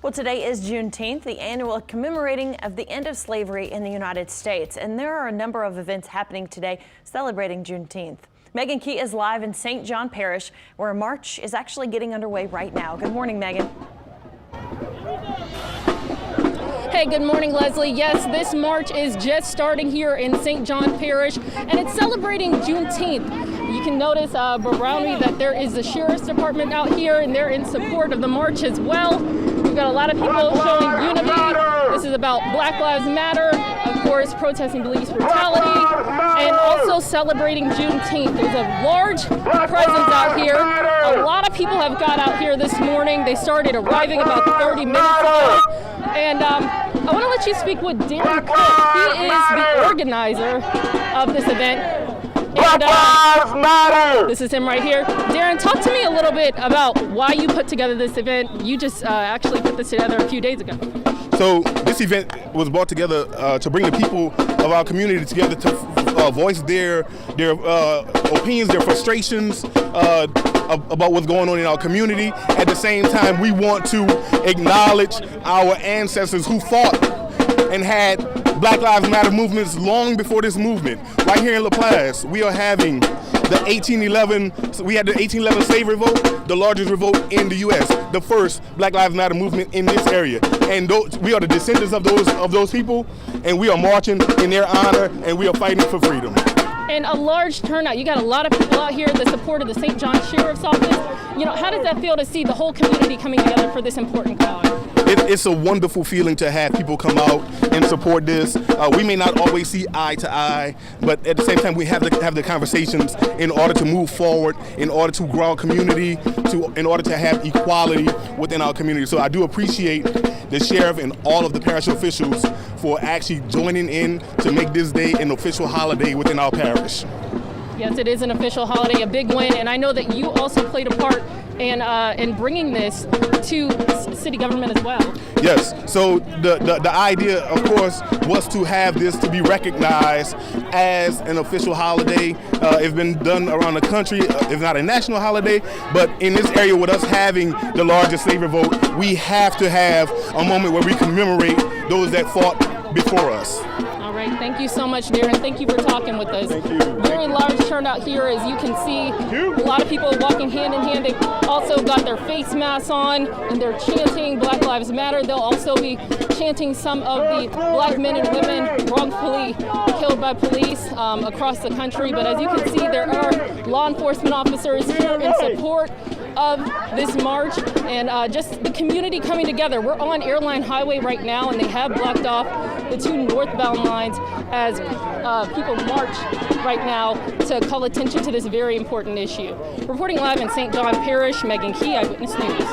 Well, today is Juneteenth, the annual commemorating of the end of slavery in the United States. And there are a number of events happening today celebrating Juneteenth. Megan Key is live in St. John Parish, where a march is actually getting underway right now. Good morning, Megan. Hey, good morning, Leslie. Yes, this march is just starting here in St. John Parish, and it's celebrating Juneteenth. You can notice around me that there is the Sheriff's Department out here, and they're in support of the march as well. We've got a lot of people showing unity. This is about Black Lives Matter, of course, protesting police brutality, and also celebrating Juneteenth. There's a large presence out here. A lot of people have got out here this morning. They started arriving about 30 minutes ago. And I want to let you speak with Darren Cook. He is the organizer of this event. And this is him right here. Darren, talk to me a little bit about why you put together this event. You just actually put this together a few days ago. So this event was brought together to bring the people of our community together to voice their opinions, their frustrations about what's going on in our community. At the same time, we want to acknowledge our ancestors who fought and had Black Lives Matter movements long before this movement. Right here in LaPlace, we are having the 1811, we had the 1811 slavery revolt, the largest revolt in the U.S., the first Black Lives Matter movement in this area. And we are the descendants of those people, and we are marching in their honor, and we are fighting for freedom. And a large turnout. You got a lot of people out here that supported the St. John Sheriff's Office. You know, how does that feel to see the whole community coming together for this important cause? It's a wonderful feeling to have people come out and support this. We may not always see eye to eye, but at the same time, we have to have the conversations in order to move forward, in order to grow our community, in order to have equality within our community. So I do appreciate the sheriff and all of the parish officials for actually joining in to make this day an official holiday within our parish. Yes, it is an official holiday, a big win, and I know that you also played a part in bringing this to city government as well. Yes, so the idea, of course, was to have this to be recognized as an official holiday. It's been done around the country, if not a national holiday, but in this area with us having the largest slavery revolt, we have to have a moment where we commemorate those that fought before us. All right, thank you so much, Darren. Thank you for talking with us. Thank you. Very large turnout here, as you can see. A lot of people walking hand in hand. They've also got their face masks on, and they're chanting Black Lives Matter. They'll also be chanting some of the black men and women wrongfully killed by police across the country. But as you can see, there are law enforcement officers here in support of this march, and just the community coming together. We're on Airline Highway right now, and they have blocked off the two northbound lines as people march right now to call attention to this very important issue. Reporting live in St. John Parish, Megan Key, Eyewitness News.